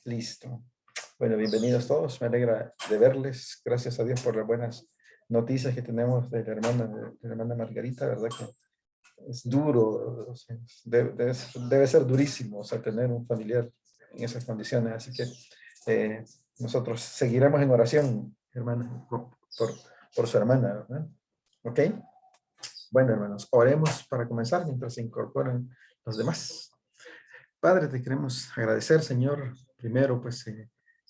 Listo. Bueno, bienvenidos todos. Me alegra de verles. Gracias a Dios por las buenas noticias que tenemos de la hermana Margarita, ¿verdad? Que es duro, o sea, debe ser durísimo, o sea, tener un familiar en esas condiciones. Así que nosotros seguiremos en oración, hermana, por su hermana, ¿verdad? ¿Ok? Bueno, hermanos, oremos para comenzar mientras se incorporan los demás. Padre, te queremos agradecer, Señor, primero, pues,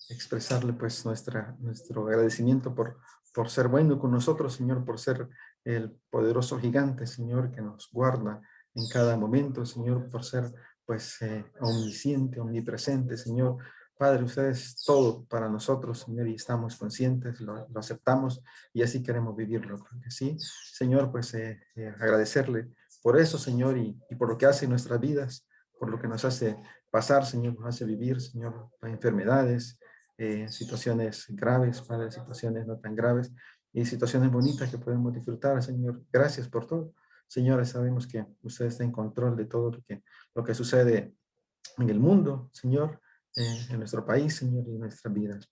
expresarle, pues, nuestro agradecimiento por ser bueno con nosotros, Señor, por ser el poderoso gigante, Señor, que nos guarda en cada momento, Señor, por ser, pues, omnisciente, omnipresente, Señor. Padre, usted es todo para nosotros, Señor, y estamos conscientes, lo aceptamos y así queremos vivirlo. Porque sí, Señor, pues, agradecerle por eso, Señor, y por lo que hace en nuestras vidas, por lo que nos hace pasar, Señor, nos hace vivir, Señor, enfermedades, situaciones graves, Padre, situaciones no tan graves y situaciones bonitas que podemos disfrutar, Señor. Gracias por todo. Señores, sabemos que usted está en control de todo lo que sucede en el mundo, Señor, en nuestro país, Señor, y en nuestras vidas.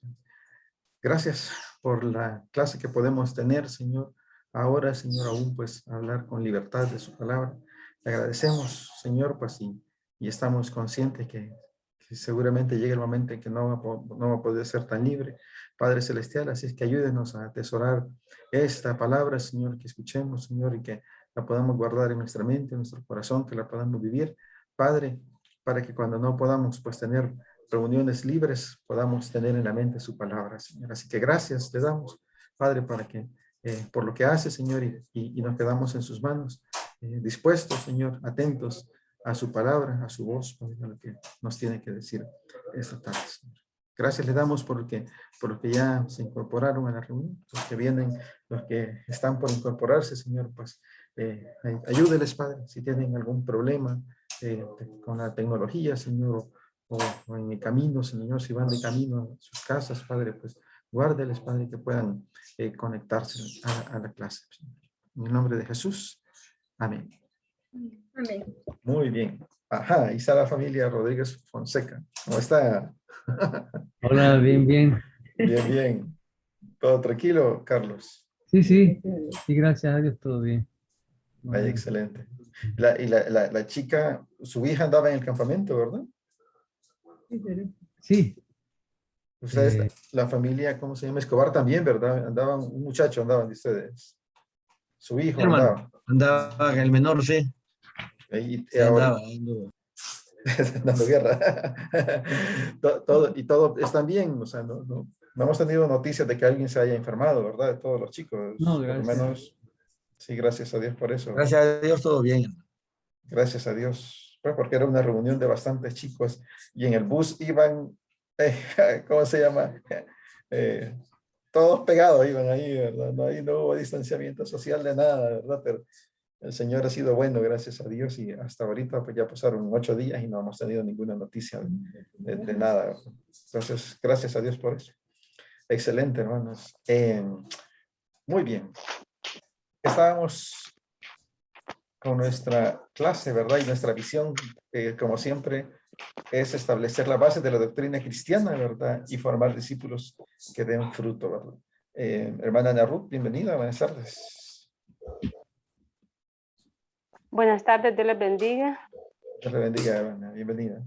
Gracias por la clase que podemos tener, Señor. Ahora, Señor, aún pues hablar con libertad de su palabra. Le agradecemos, Señor, pues y estamos conscientes que seguramente llega el momento en que no va a poder ser tan libre, Padre Celestial. Así es que ayúdenos a atesorar esta palabra, Señor, que escuchemos, Señor, y que la podamos guardar en nuestra mente, en nuestro corazón, que la podamos vivir, Padre, para que cuando no podamos pues tener reuniones libres, podamos tener en la mente su palabra, Señor. Así que gracias te damos, Padre, para que por lo que hace, Señor, y nos quedamos en sus manos, dispuestos, Señor, atentos a su palabra, a su voz, Padre, a lo que nos tiene que decir esta tarde, Señor. Gracias le damos por lo que ya se incorporaron a la reunión, los que vienen, los que están por incorporarse, Señor, pues ayúdeles, Padre, si tienen algún problema con la tecnología, Señor, o en el camino, Señor, si van de camino a sus casas, Padre, pues guárdeles, Padre, que puedan conectarse a la clase, Señor. En el nombre de Jesús, amén. Amén. Muy bien. Ajá, ahí está la familia Rodríguez Fonseca. ¿Cómo está? Hola, bien, bien. Bien, bien. ¿Todo tranquilo, Carlos? Sí, sí, y gracias a Dios todo bien. Vaya, excelente. La chica, su hija andaba en el campamento, ¿verdad? Sí, Ustedes, la familia, ¿cómo se llama? Escobar también, ¿verdad? Andaban, un muchacho andaban de ustedes. Su hijo Hermano, andaba. andaba el menor, sí. Y Sí, ahora, andaba. dando guerra. Todo están bien, o sea, no hemos tenido noticias de que alguien se haya enfermado, ¿verdad? De todos los chicos, no, por lo gracias. menos, sí, gracias a Dios por eso. Gracias a Dios, todo bien. Gracias a Dios, pues porque era una reunión de bastantes chicos y en el bus iban, ¿cómo se llama? Eh, Todos pegados iban ahí, ¿verdad? Ahí no hubo distanciamiento social de nada, ¿verdad? Pero el Señor ha sido bueno, gracias a Dios, y hasta ahorita pues ya pasaron 8 días y no hemos tenido ninguna noticia de nada. Entonces, gracias a Dios por eso. Excelente, hermanos. Muy bien. Estábamos con nuestra clase, ¿verdad? Y nuestra visión, como siempre, es establecer la base de la doctrina cristiana, ¿verdad? Y formar discípulos que den fruto, ¿verdad? Hermana Ana Ruth, bienvenida, buenas tardes. Buenas tardes, Dios les bendiga. Dios le bendiga, hermana, bienvenida.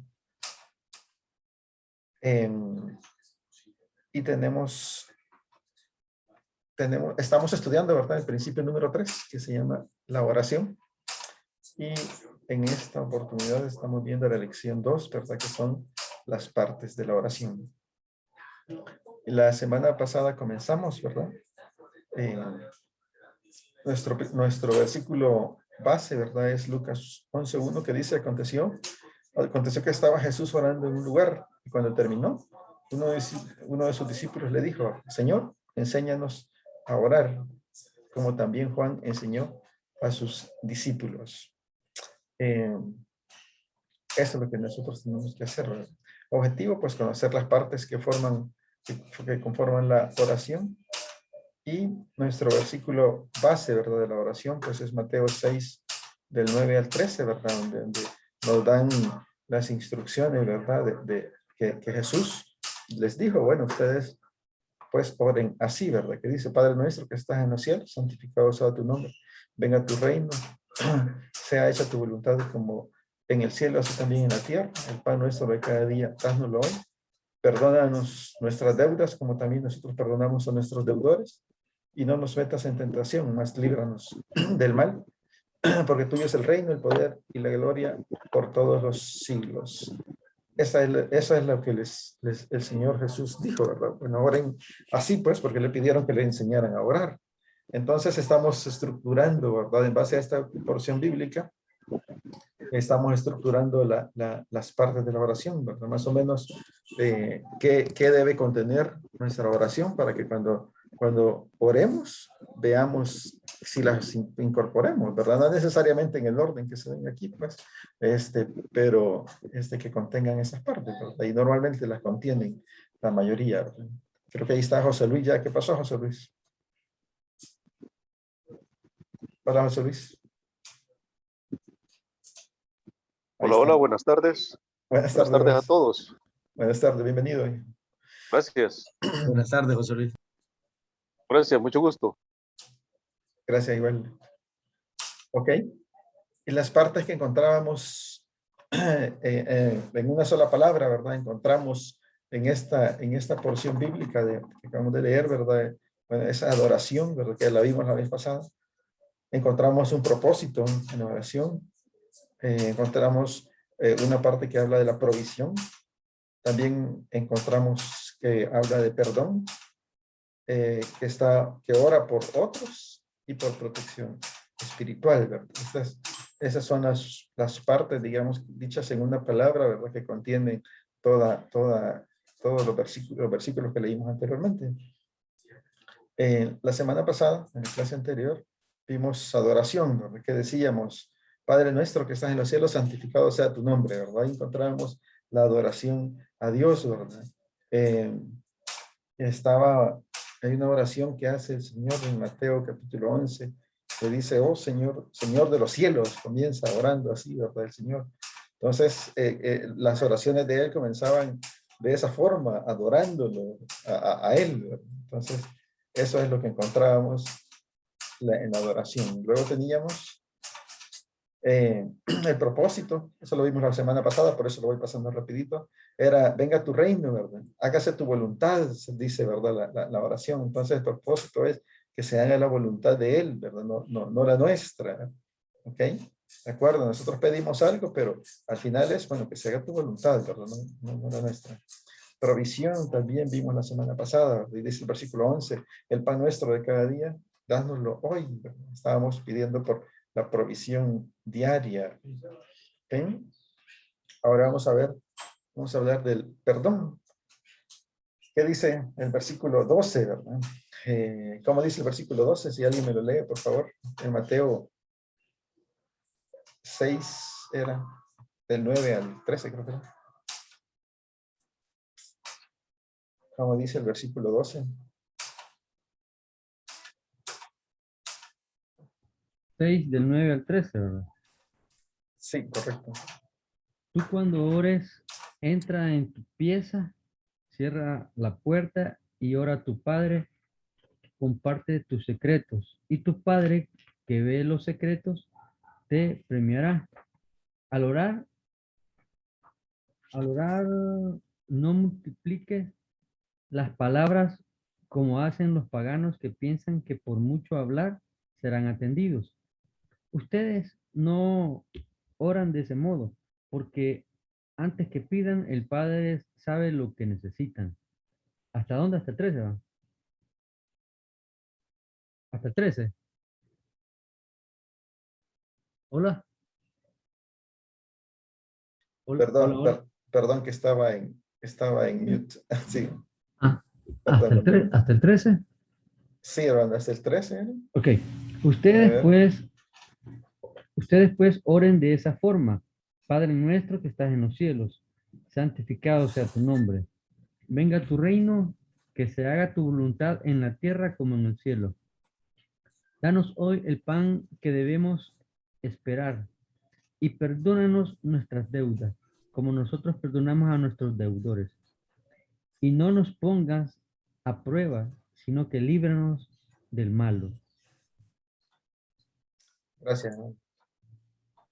Y estamos estudiando, ¿verdad? El principio número 3, que se llama la oración. Y en esta oportunidad estamos viendo la lección 2, ¿verdad? Que son las partes de la oración. La semana pasada comenzamos, ¿verdad? Nuestro versículo base, ¿verdad? Es Lucas 11:1, que dice, aconteció que estaba Jesús orando en un lugar y cuando terminó, uno de sus discípulos le dijo, Señor, enséñanos a orar, como también Juan enseñó a sus discípulos. Eso es lo que nosotros tenemos que hacer, ¿verdad? Objetivo, pues conocer las partes que conforman la oración. Y nuestro versículo base, ¿verdad? De la oración, pues es Mateo 6, del 9 al 13, ¿verdad? Donde nos dan las instrucciones, ¿verdad? Que Jesús les dijo, bueno, ustedes pues oren así, ¿verdad? Que dice, Padre nuestro que estás en los cielos, santificado sea tu nombre, venga tu reino, sea hecha tu voluntad como en el cielo, así también en la tierra. El pan nuestro de cada día, dásnoslo hoy. Perdónanos nuestras deudas, como también nosotros perdonamos a nuestros deudores. Y no nos metas en tentación, mas líbranos del mal, porque tuyo es el reino, el poder y la gloria por todos los siglos. Esa es lo que el Señor Jesús dijo, ¿verdad? Bueno, oren así pues, porque le pidieron que le enseñaran a orar. Entonces estamos estructurando, ¿verdad? En base a esta porción bíblica, estamos estructurando las partes de la oración, ¿verdad? Más o menos qué debe contener nuestra oración para que cuando oremos, veamos si las incorporemos, ¿verdad? No necesariamente en el orden que se ven aquí, pues, pero que contengan esas partes, ¿verdad? Y normalmente las contienen la mayoría, ¿verdad? Creo que ahí está José Luis ya. ¿Qué pasó, José Luis? Hola, José Luis. Ahí Hola, está. hola, buenas tardes. Buenas Buenas tardes. tardes a todos. Buenas tardes, bienvenido. Gracias. Buenas tardes, José Luis. Gracias, mucho gusto. Gracias, igual. Ok. Y las partes que encontrábamos en una sola palabra, ¿verdad? Encontramos en esta porción bíblica que acabamos de leer, ¿verdad? Bueno, esa adoración, ¿verdad? Que la vimos la vez pasada. Encontramos un propósito en la oración. Encontramos una parte que habla de la provisión. También encontramos que habla de perdón, que ora por otros y por protección espiritual, ¿verdad? Esas son las partes, digamos, dichas en una palabra, ¿verdad? Que contienen todos los versículos que leímos anteriormente. La semana pasada, en la clase anterior, vimos adoración, ¿verdad? Que decíamos, Padre nuestro que estás en los cielos, santificado sea tu nombre, ¿verdad? Encontramos la adoración a Dios, ¿verdad? Hay una oración que hace el Señor en Mateo capítulo 11, que dice, oh Señor, Señor de los cielos, comienza orando así, ¿verdad? El Señor. Entonces, las oraciones de Él comenzaban de esa forma, adorándolo a Él, ¿verdad? Entonces, eso es lo que encontrábamos en la adoración. Luego teníamos el propósito, eso lo vimos la semana pasada, por eso lo voy pasando rapidito, era, venga tu reino, ¿verdad? Hágase tu voluntad, se dice, ¿verdad? La oración. Entonces el propósito es que se haga la voluntad de Él, ¿verdad? No la nuestra, ¿ok? ¿De acuerdo? Nosotros pedimos algo, pero al final es, bueno, que se haga tu voluntad, ¿verdad? No la nuestra. Provisión también vimos la semana pasada, y dice el versículo 11, el pan nuestro de cada día, dánoslo hoy, ¿verdad? Estábamos pidiendo por la provisión diaria. ¿Okay? Ahora vamos a hablar del perdón. ¿Qué dice el versículo 12, verdad? ¿Cómo dice el versículo 12? Si alguien me lo lee, por favor. En Mateo 6 era del 9 al 13, creo que era. ¿Cómo dice el versículo 12? 6 del 9 al 13, ¿verdad? Sí, correcto. Tú cuando ores, entra en tu pieza, cierra la puerta y ora a tu Padre, comparte tus secretos. Y tu Padre, que ve los secretos, te premiará. Al orar, no multipliques las palabras como hacen los paganos que piensan que por mucho hablar serán atendidos. Ustedes no oran de ese modo, porque antes que pidan, el Padre sabe lo que necesitan. ¿Hasta dónde? Hasta el 13, ¿va? Hasta el 13. Hola. Hola, hola, Perdón, hola. perdón que estaba en mute. Sí, Ah, perdón. hasta el 13. Sí, hermano, hasta el 13, ¿no? Ok. A ver. Ustedes pues oren de esa forma. Padre nuestro que estás en los cielos, santificado sea tu nombre. Venga tu reino, que se haga tu voluntad en la tierra como en el cielo. Danos hoy el pan que debemos esperar y perdónanos nuestras deudas, como nosotros perdonamos a nuestros deudores. y no nos pongas a prueba, sino que líbranos del malo. Gracias, hermano.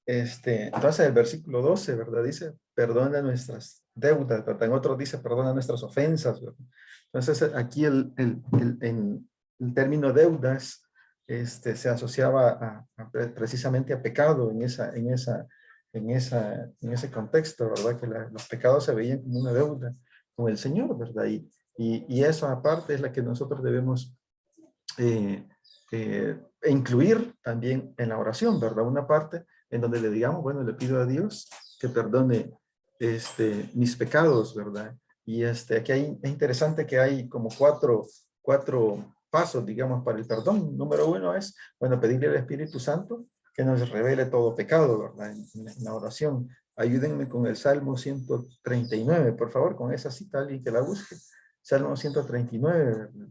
Entonces el versículo 12, ¿verdad? Dice, perdona nuestras deudas, ¿verdad? En otro dice, perdona nuestras ofensas, ¿verdad? Entonces aquí el término deudas se asociaba precisamente a pecado en ese contexto, ¿verdad? Que los pecados se veían como una deuda con el Señor, ¿verdad? Y eso aparte es la que nosotros debemos incluir también en la oración, ¿verdad? Una parte en donde le digamos, bueno, le pido a Dios que perdone mis pecados, ¿verdad? Y aquí es interesante que hay como cuatro pasos, digamos, para el perdón. Número uno es, bueno, pedirle al Espíritu Santo que nos revele todo pecado, ¿verdad? En la oración. Ayúdenme con el Salmo 139, por favor, con esa cita, alguien que la busque. Salmo 139, ¿verdad?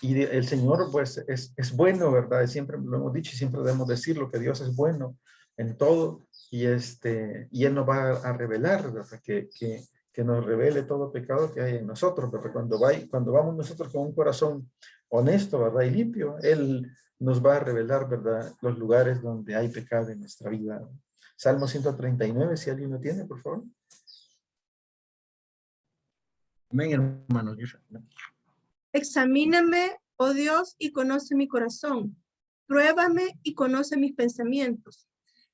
Y el Señor, pues, es bueno, ¿verdad? Siempre lo hemos dicho y siempre debemos decirlo, que Dios es bueno en todo. Y Él nos va a revelar, ¿verdad? Que nos revele todo pecado que hay en nosotros, ¿verdad? Cuando vamos nosotros con un corazón honesto, ¿verdad? Y limpio, Él nos va a revelar, ¿verdad? Los lugares donde hay pecado en nuestra vida. Salmo 139, si alguien lo tiene, por favor. Amén, hermano. Examíname, oh Dios, y conoce mi corazón. Pruébame y conoce mis pensamientos.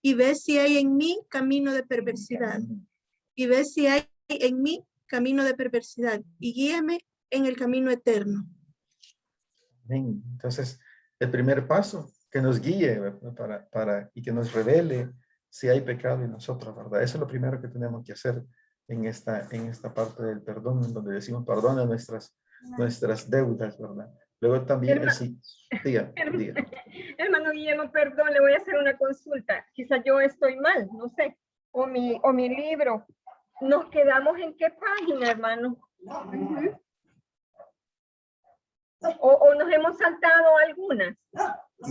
Y ve si hay en mí camino de perversidad. Y ve si hay en mí camino de perversidad. Y guíame en el camino eterno. Amén. Entonces, el primer paso, que nos guíe, ¿verdad? y que nos revele si hay pecado en nosotros, ¿verdad? Eso es lo primero que tenemos que hacer en esta parte del perdón, en donde decimos perdona nuestras deudas, ¿verdad? Luego también, diga. Hermano Guillermo, perdón, le voy a hacer una consulta. Quizá yo estoy mal, no sé. O mi libro. ¿Nos quedamos en qué página, hermano? ¿O nos hemos saltado algunas?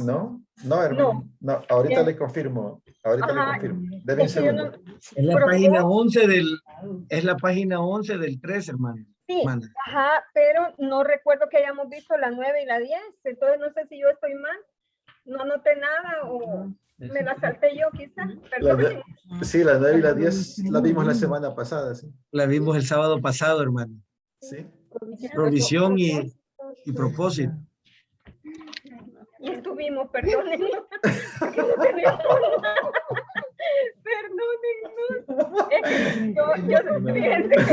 No, hermano. No, ahorita le confirmo. Debe un segundo. Es la página 11 del 3, hermano. Sí, ajá, pero no recuerdo que hayamos visto la 9 y la 10, entonces no sé si yo estoy mal, no anoté nada o me la salté yo quizás. Sí, la 9 y la 10 la vimos la semana pasada, sí. La vimos el sábado pasado, hermano. Sí. Provisión y propósito. Y estuvimos, perdónennos, porque no tenemos nada. Perdónennos. Es que yo fíjense que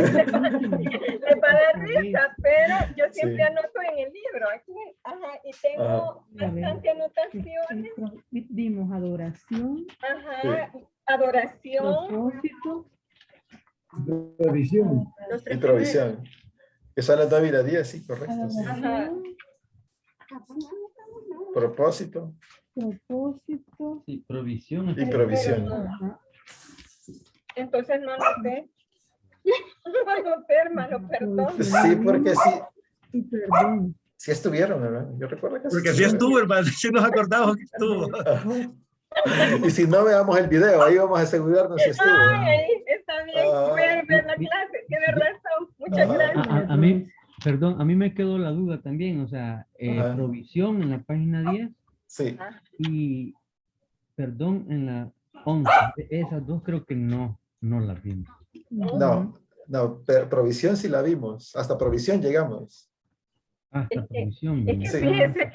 le va a dar risa, pero yo siempre anoto en el libro aquí, ajá, y tengo bastante anotaciones. Vimos adoración. Ajá, adoración. Propósito. Provisión. Y provisión. Que son las 9 y la 10, sí, correcto. Sí. Ajá. Propósito. Sí, provisión. Y provisión. Ajá. Entonces no anoté. No anoté, hermano, perdón. Sí, porque sí. Y perdón. Sí estuvieron, ¿verdad? Yo recuerdo que Porque sí estuvo, hermano. Sí nos acordamos que estuvo. Ajá. Y si no, veamos el video. Ahí vamos a asegurarnos si estuvo. Ay, ahí está bien. Voy a ver la clase. Tiene razón. Muchas gracias. A mí, perdón, a mí me quedó la duda también, o sea, Ajá. provisión en la página 10 Sí. y perdón en la 11. Esas dos creo que no las vimos. No, pero provisión sí la vimos. Hasta provisión llegamos. Hasta provisión. Es que Sí. fíjese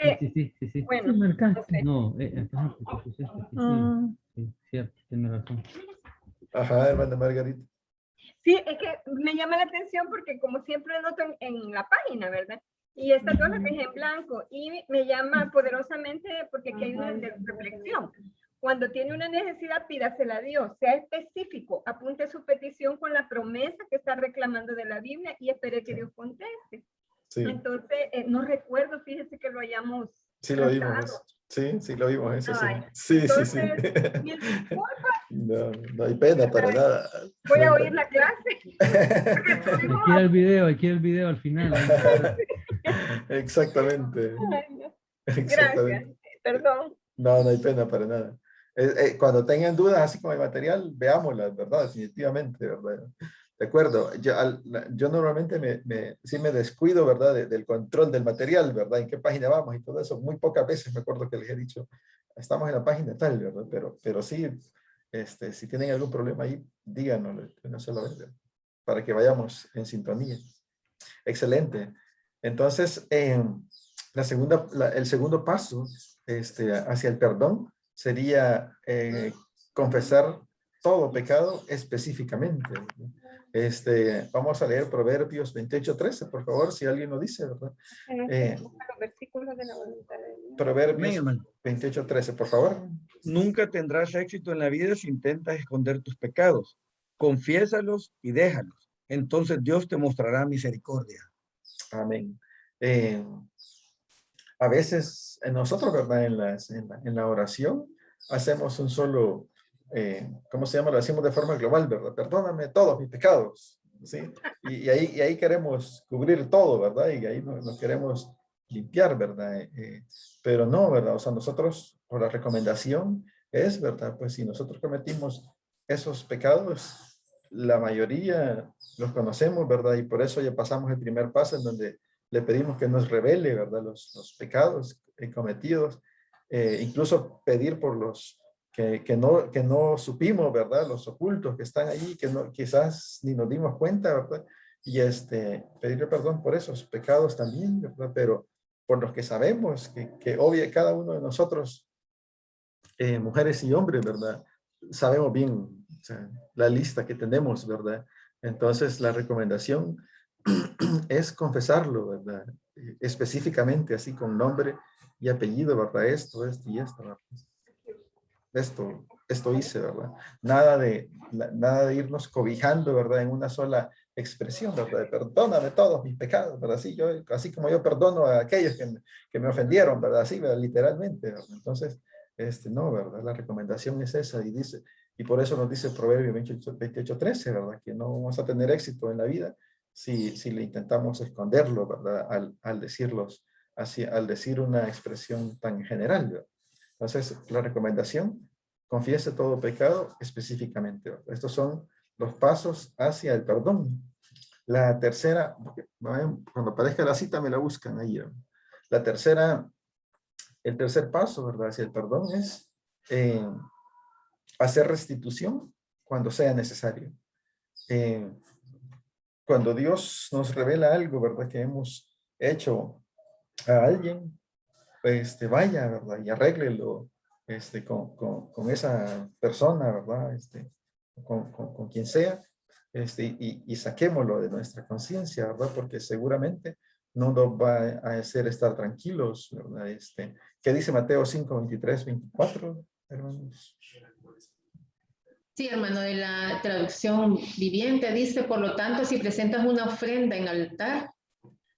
que, Sí. bueno, Sí, marcaste. No, ajá, porque pusiste, Ah. sí, cierto, tiene razón. Ajá, hermana Margarita. sí, es que me llama la atención porque como siempre anoto en la página, ¿verdad? Y estas dos las dejé en blanco y me llama poderosamente porque aquí hay una reflexión. Cuando tiene una necesidad, pídasela a Dios, sea específico, apunte su petición con la promesa que está reclamando de la Biblia y espere que Dios conteste. Sí, Entonces, no recuerdo, fíjese que lo hayamos sí lo vimos. tratado. Sí, lo vimos, eso sí. Ay, Sí. entonces, mil disculpas, No hay pena para nada. voy a oír la clase. Hay que ir al video al final. Exactamente. Ay, no. Exactamente. Gracias, perdón. No hay pena para nada. Cuando tengan dudas así con el material, veámoslas, ¿verdad? Definitivamente, ¿verdad? De acuerdo, yo normalmente sí me descuido, ¿verdad? Del control del material, ¿verdad? En qué página vamos y todo eso. Muy pocas veces me acuerdo que les he dicho, estamos en la página tal, ¿verdad? Pero sí, si tienen algún problema ahí, díganos, no se lo venden, para que vayamos en sintonía. Excelente. Entonces, el segundo paso hacia el perdón sería confesar todo pecado específicamente. Vamos a leer Proverbios 28:13, por favor, si alguien lo dice, ¿verdad? Los versículos de la voluntad de Dios. Amén, Proverbios hermano. 28:13, por favor. Nunca tendrás éxito en la vida si intentas esconder tus pecados. Confiésalos y déjalos. Entonces Dios te mostrará misericordia. Amén. A veces nosotros, ¿verdad? En la oración hacemos un solo, ¿cómo se llama? Lo hacemos de forma global, ¿verdad? Perdóname todos mis pecados, ¿sí? Y ahí queremos cubrir todo, ¿verdad? Y ahí nos queremos limpiar, ¿verdad? Pero no, ¿verdad? O sea, nosotros, por la recomendación es, ¿verdad? Pues si nosotros cometimos esos pecados, la mayoría los conocemos, ¿verdad? Y por eso ya pasamos el primer paso en donde le pedimos que nos revele, ¿verdad? Los pecados cometidos, incluso pedir por los que no supimos, ¿verdad? Los ocultos que están ahí, que no, quizás ni nos dimos cuenta, ¿verdad? Y pedirle perdón por esos pecados también, ¿verdad? Pero por los que sabemos, que obvio cada uno de nosotros, mujeres y hombres, ¿verdad? Sabemos bien, o sea, la lista que tenemos, ¿verdad? Entonces la recomendación es confesarlo, ¿verdad? Específicamente, así con nombre y apellido, ¿verdad? Esto y esto, ¿verdad? Esto hice, ¿verdad? Nada de irnos cobijando, ¿verdad? En una sola expresión, ¿verdad? De perdóname todos mis pecados, ¿verdad? Así como yo perdono a aquellos que me ofendieron, ¿verdad? Así, ¿verdad? Literalmente, ¿verdad? Entonces, no, ¿verdad? La recomendación es esa y por eso nos dice el Proverbio 28:13, ¿verdad? Que no vamos a tener éxito en la vida si le intentamos esconderlo, ¿verdad? Al decirlos así, al decir una expresión tan general, ¿verdad? Entonces, la recomendación, confiese todo pecado específicamente, ¿verdad? Estos son los pasos hacia el perdón. La tercera, cuando aparezca la cita me la buscan ahí, ¿verdad? La tercera, el tercer paso, ¿verdad? Hacia el perdón es hacer restitución cuando sea necesario. Cuando Dios nos revela algo, ¿verdad? Que hemos hecho a alguien, vaya, ¿verdad? Y arréglelo con esa persona, ¿verdad? Con quien sea, y saquémoslo de nuestra conciencia, ¿verdad? Porque seguramente no nos va a hacer estar tranquilos, ¿verdad? ¿Qué dice Mateo 5:23-24, hermanos? Sí, hermano, de la traducción viviente dice, por lo tanto, si presentas una ofrenda en el altar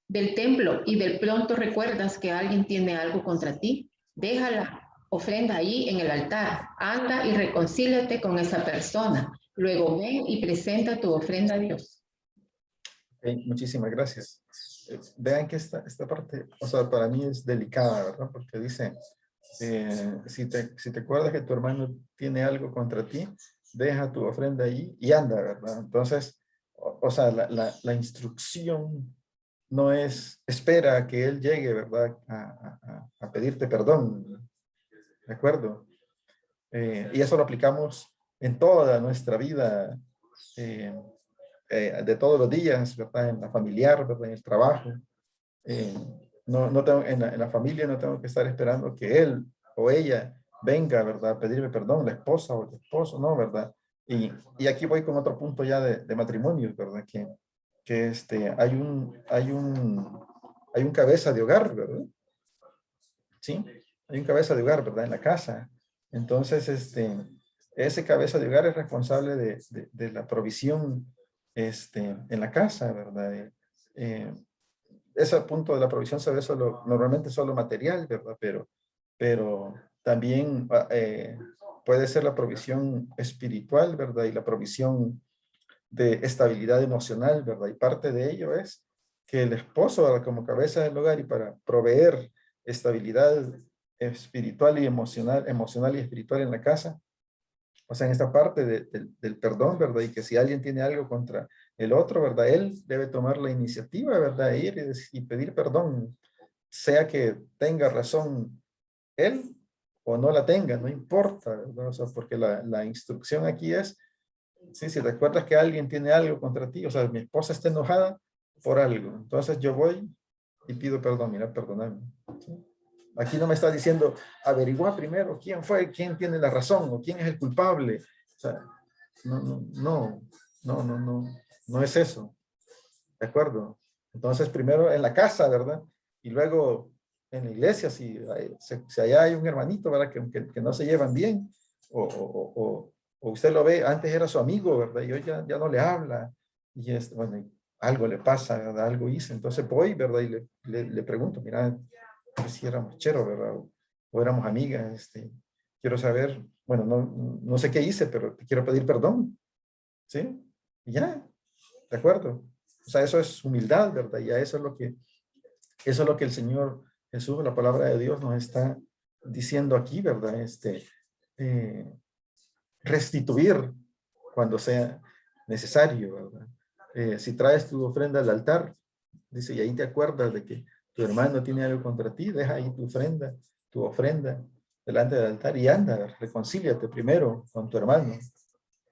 del templo y de pronto recuerdas que alguien tiene algo contra ti, deja la ofrenda allí en el altar, anda y reconcíliate con esa persona. Luego ven y presenta tu ofrenda a Dios. Okay, muchísimas gracias. Vean que esta parte, o sea, para mí es delicada, ¿verdad? Porque dice, si te acuerdas que tu hermano tiene algo contra ti, deja tu ofrenda ahí y anda, ¿verdad? Entonces, o sea, la instrucción no es, espera a que él llegue, ¿verdad? A pedirte perdón, ¿de acuerdo? Y eso lo aplicamos en toda nuestra vida, de todos los días, ¿verdad? En la familiar, ¿verdad? En el trabajo. No tengo, en la familia no tengo que estar esperando que él o ella venga, ¿verdad? A pedirme perdón, la esposa o el esposo, ¿no? ¿Verdad? Y aquí voy con otro punto ya de matrimonio, ¿verdad? Que hay un cabeza de hogar, ¿verdad? ¿Sí? Hay un cabeza de hogar, ¿verdad? En la casa. Entonces, ese cabeza de hogar es responsable de la provisión en la casa, ¿verdad? Ese punto de la provisión se ve normalmente solo material, ¿verdad? Pero también puede ser la provisión espiritual, ¿verdad? Y la provisión de estabilidad emocional, ¿verdad? Y parte de ello es que el esposo, ¿verdad? Como cabeza del hogar y para proveer estabilidad espiritual y emocional y espiritual en la casa, O sea, en esta parte del perdón, ¿verdad? Y que si alguien tiene algo contra el otro, ¿verdad? Él debe tomar la iniciativa, ¿verdad? E ir y pedir perdón, sea que tenga razón él o no la tenga, no importa, ¿verdad? O sea, porque la instrucción aquí es, sí, si recuerdas que alguien tiene algo contra ti, o sea, mi esposa está enojada por algo, entonces yo voy y pido perdón, mira, perdóname. ¿Sí? Aquí no me está diciendo, averigua primero quién fue, quién tiene la razón o quién es el culpable. O sea, no es eso. ¿De acuerdo? Entonces, primero en la casa, ¿verdad? Y luego en la iglesia, si allá hay un hermanito, ¿verdad? Que no se llevan bien, o usted lo ve, antes era su amigo, ¿verdad? Y hoy ya no le habla. Y bueno, algo le pasa, ¿verdad? Algo hice. Entonces voy, ¿verdad? Y le pregunto, mira, si éramos cheros, ¿verdad? O éramos amigas, quiero saber, bueno, no sé qué hice, pero te quiero pedir perdón, ¿sí? Y ya, ¿de acuerdo? O sea, eso es humildad, ¿verdad? Ya eso es lo que el Señor Jesús, la palabra de Dios, nos está diciendo aquí, ¿verdad? Restituir cuando sea necesario, ¿verdad? Si traes tu ofrenda al altar, dice, y ahí te acuerdas de que tu hermano tiene algo contra ti, deja ahí tu ofrenda delante del altar y anda, reconcíliate primero con tu hermano.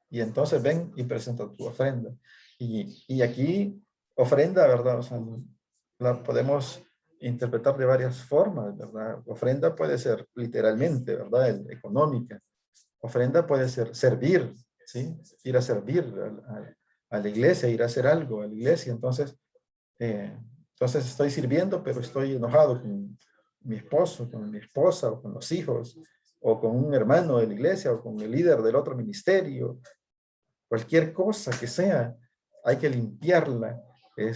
Y entonces ven y presenta tu ofrenda. Y aquí, ofrenda, ¿verdad? O sea, la podemos interpretar de varias formas, ¿verdad? Ofrenda puede ser literalmente, ¿verdad? Económica. Ofrenda puede ser servir, ¿sí? Ir a servir a la iglesia, ir a hacer algo a la iglesia. Entonces estoy sirviendo, pero estoy enojado con mi esposo, con mi esposa, o con los hijos, o con un hermano de la iglesia, o con el líder del otro ministerio. Cualquier cosa que sea, hay que limpiarla en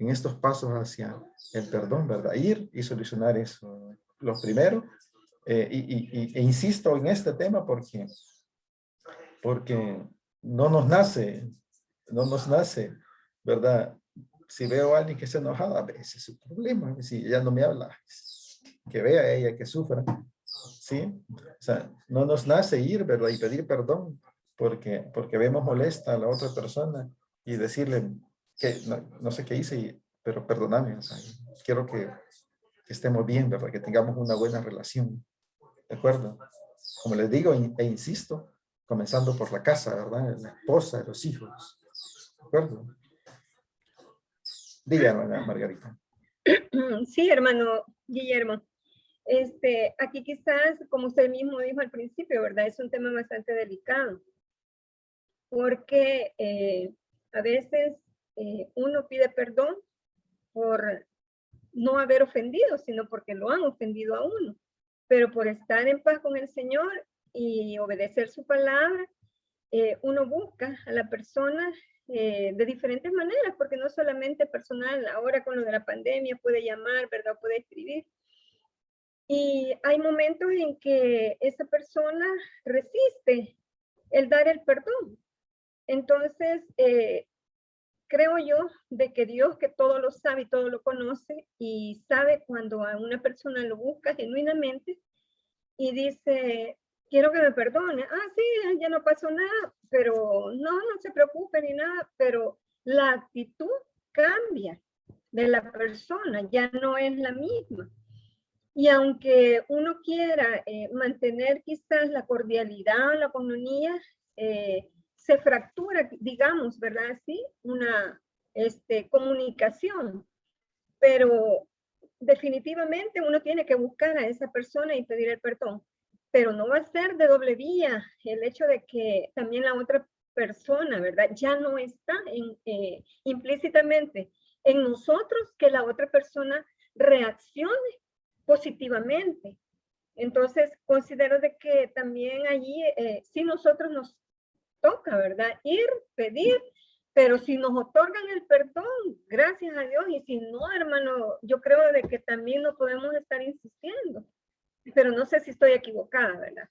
estos pasos hacia el perdón, ¿verdad? Ir y solucionar eso. Lo primero, e insisto en este tema porque no nos nace, ¿verdad? Si veo a alguien que está enojado, a veces es su problema. Si ella no me habla, que vea ella que sufra. ¿Sí? O sea, no nos nace ir, ¿verdad? Y pedir perdón porque vemos molesta a la otra persona y decirle que no sé qué hice, pero perdóname. O sea, quiero que estemos bien, ¿verdad? Que tengamos una buena relación. ¿De acuerdo? Como les digo e insisto, comenzando por la casa, ¿verdad? La esposa, los hijos. ¿De acuerdo? Dígame, Margarita. Sí, hermano Guillermo. Aquí quizás, como usted mismo dijo al principio, ¿verdad? Es un tema bastante delicado, porque a veces uno pide perdón por no haber ofendido, sino porque lo han ofendido a uno. Pero por estar en paz con el Señor y obedecer su palabra, uno busca a la persona de diferentes maneras, porque no solamente personal, ahora con lo de la pandemia puede llamar, ¿verdad? Puede escribir. Y hay momentos en que esa persona resiste el dar el perdón. Entonces, creo yo de que Dios, que todo lo sabe y todo lo conoce, y sabe cuando a una persona lo busca genuinamente y dice, quiero que me perdone. Ah, sí, ya no pasó nada, pero no se preocupe ni nada, pero la actitud cambia de la persona, ya no es la misma. Y aunque uno quiera mantener quizás la cordialidad, la comunión, se fractura, digamos, ¿verdad? Sí, una comunicación, pero definitivamente uno tiene que buscar a esa persona y pedir el perdón, pero no va a ser de doble vía el hecho de que también la otra persona, ¿verdad? Ya no está implícitamente en nosotros que la otra persona reaccione positivamente. Entonces, considero de que también allí, sí nosotros nos toca, ¿verdad? Ir, pedir, pero si nos otorgan el perdón, gracias a Dios, y si no, hermano, yo creo de que también no podemos estar insistiendo, pero no sé si estoy equivocada, ¿verdad?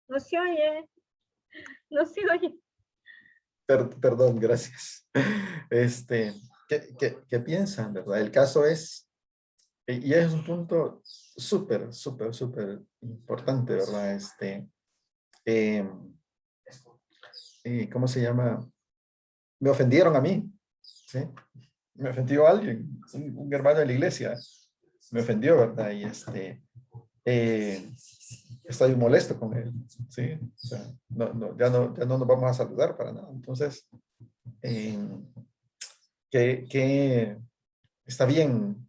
No se oye, no se oye. Perdón, gracias. ¿Qué piensan, verdad? El caso es, Y es un punto súper, súper, súper importante, ¿verdad? ¿Cómo se llama? Me ofendieron a mí, ¿sí? Me ofendió alguien, un hermano de la iglesia, me ofendió, ¿verdad? Y estoy molesto con él, ¿sí? O sea, ya no nos vamos a saludar para nada. Entonces, que está bien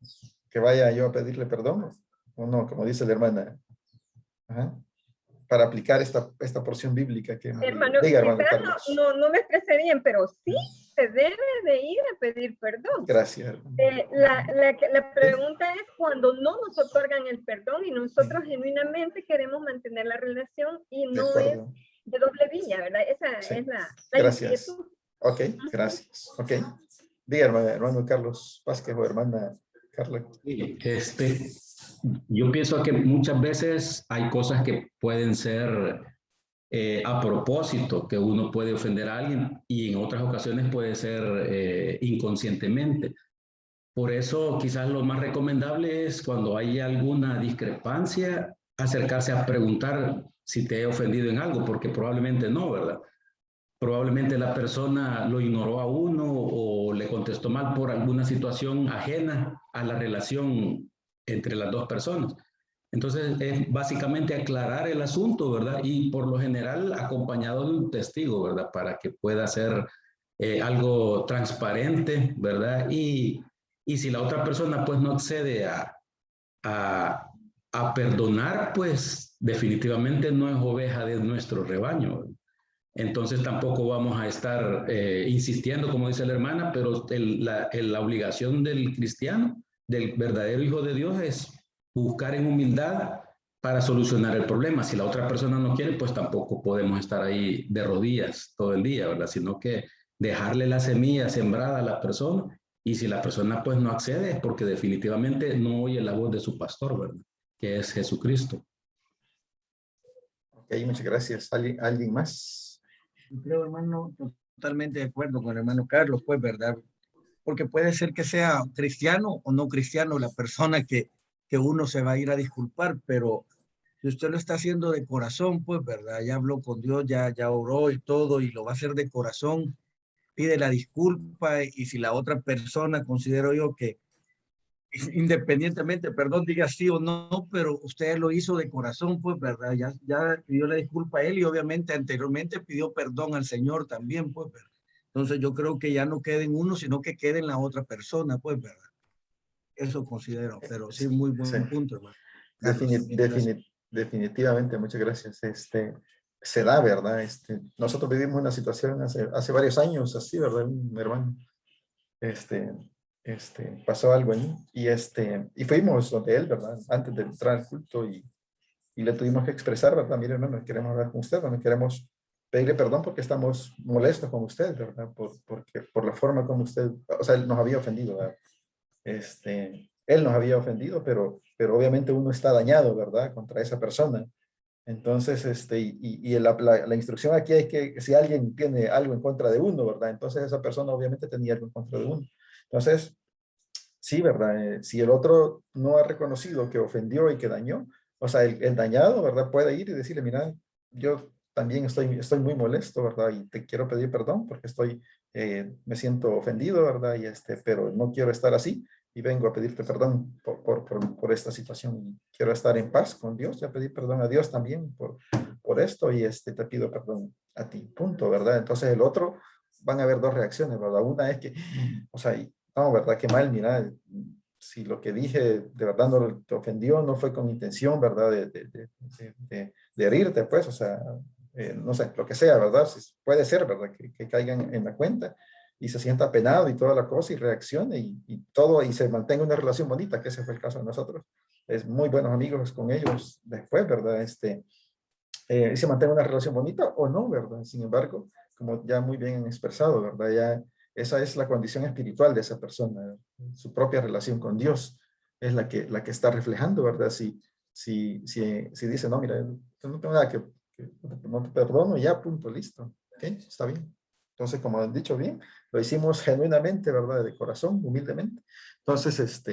que vaya yo a pedirle perdón, o no, como dice la hermana, ajá, para aplicar esta porción bíblica que hemos leído. Hermano, Diga, hermano quizás Carlos. no me expresé bien, pero sí se debe de ir a pedir perdón. Gracias. La pregunta es cuando no nos otorgan el perdón y nosotros genuinamente queremos mantener la relación y De no es acuerdo. de doble vía, ¿verdad? Esa Sí. es la Gracias. inquietud. Ok, gracias. Ok. Diga, hermano Carlos Vázquez o hermana Carla. Sí, yo pienso que muchas veces hay cosas que pueden ser a propósito, que uno puede ofender a alguien y en otras ocasiones puede ser inconscientemente. Por eso quizás lo más recomendable es cuando hay alguna discrepancia, acercarse a preguntar si te he ofendido en algo, porque probablemente no, ¿verdad? Probablemente la persona lo ignoró a uno o le contestó mal por alguna situación ajena a la relación entre las dos personas. Entonces, es básicamente aclarar el asunto, ¿verdad? Y por lo general acompañado de un testigo, ¿verdad? Para que pueda ser algo transparente, ¿verdad? Y si la otra persona pues no accede a perdonar, pues definitivamente no es oveja de nuestro rebaño, ¿verdad? Entonces tampoco vamos a estar insistiendo, como dice la hermana, pero la obligación del cristiano, del verdadero hijo de Dios, es buscar en humildad para solucionar el problema. Si la otra persona no quiere, pues tampoco podemos estar ahí de rodillas todo el día, ¿verdad? Sino que dejarle la semilla sembrada a la persona, y si la persona pues no accede es porque definitivamente no oye la voz de su pastor, ¿verdad? Que es Jesucristo. Ok, muchas gracias. ¿Alguien más? Yo creo, hermano, totalmente de acuerdo con el hermano Carlos, pues, ¿verdad? Porque puede ser que sea cristiano o no cristiano la persona que uno se va a ir a disculpar, pero si usted lo está haciendo de corazón, pues, ¿verdad? Ya habló con Dios, ya oró y todo, y lo va a hacer de corazón, pide la disculpa, y si la otra persona, considero yo que independientemente, perdón, diga sí o no, pero usted lo hizo de corazón, pues, ¿verdad? Ya pidió la disculpa a él y obviamente anteriormente pidió perdón al Señor también, pues, ¿verdad? Entonces yo creo que ya no quede en uno, sino que quede en la otra persona, pues, ¿verdad? Eso considero, pero sí, muy buen Sí. punto, hermano. Carlos, Definitivamente, muchas gracias. Se da, ¿verdad? Nosotros vivimos una situación hace varios años así, ¿verdad? Un hermano, pasó algo ahí y fuimos donde él, ¿verdad? Antes de entrar al culto y le tuvimos que expresar, ¿verdad? Mire, hermano, queremos hablar con usted, no queremos pedirle perdón porque estamos molestos con usted, ¿verdad? Por la forma como usted, o sea, él nos había ofendido, ¿verdad? Él nos había ofendido, pero obviamente uno está dañado, ¿verdad? Contra esa persona. Entonces, la instrucción aquí es que si alguien tiene algo en contra de uno, ¿verdad? Entonces esa persona obviamente tenía algo en contra de uno. Entonces, sí, ¿verdad? Si el otro no ha reconocido que ofendió y que dañó, o sea, el dañado, ¿verdad? Puede ir y decirle, mira, yo también estoy muy molesto, ¿verdad? Y te quiero pedir perdón porque me siento ofendido, ¿verdad? Pero no quiero estar así y vengo a pedirte perdón por esta situación. Quiero estar en paz con Dios y a pedir perdón a Dios también por esto y te pido perdón a ti, punto, ¿verdad? Entonces el otro, van a haber dos reacciones, ¿verdad? Una es que, o sea, no, ¿verdad? Qué mal, mira, si lo que dije de verdad no te ofendió, no fue con intención, ¿verdad? De herirte, pues, o sea, no sé, lo que sea, ¿verdad? Puede ser, ¿verdad? Que caigan en la cuenta y se sienta apenado y toda la cosa y reaccione y todo y se mantenga una relación bonita, que ese fue el caso de nosotros. Es muy buenos amigos con ellos después, ¿verdad? Y se mantenga una relación bonita o no, ¿verdad? Sin embargo, como ya muy bien expresado, ¿verdad? Ya esa es la condición espiritual de esa persona, su propia relación con Dios es la que está reflejando, ¿verdad? Si dice, no, mira, no tengo nada no te perdono, ya, punto, listo, ¿ok? Está bien. Entonces, como han dicho bien, lo hicimos genuinamente, ¿verdad? De corazón, humildemente. Entonces,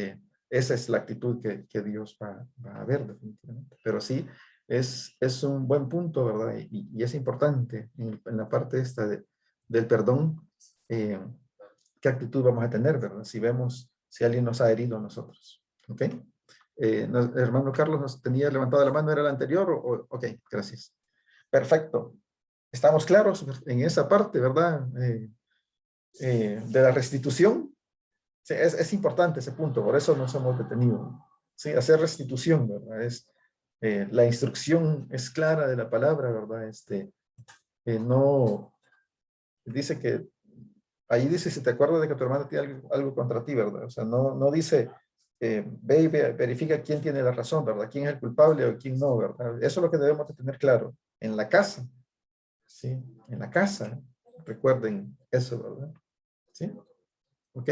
esa es la actitud que Dios va a ver definitivamente. Pero sí, es un buen punto, ¿verdad? Y es importante en la parte esta del perdón, qué actitud vamos a tener, ¿verdad? Si vemos si alguien nos ha herido a nosotros. ¿Ok? Hermano Carlos, ¿nos tenía levantado la mano? ¿Era la anterior? Ok, gracias. Perfecto. ¿Estamos claros en esa parte, verdad? De la restitución. Sí, es importante ese punto, por eso nos hemos detenido. Sí, hacer restitución, ¿verdad? La instrucción es clara de la palabra, ¿verdad? No, dice que, ahí dice, si te acuerdas de que tu hermano tiene algo contra ti, ¿verdad? O sea, no dice, ve y verifica quién tiene la razón, ¿verdad? Quién es el culpable o quién no, ¿verdad? Eso es lo que debemos de tener claro. En la casa, ¿sí? En la casa, recuerden eso, ¿verdad? ¿Sí? ¿Ok?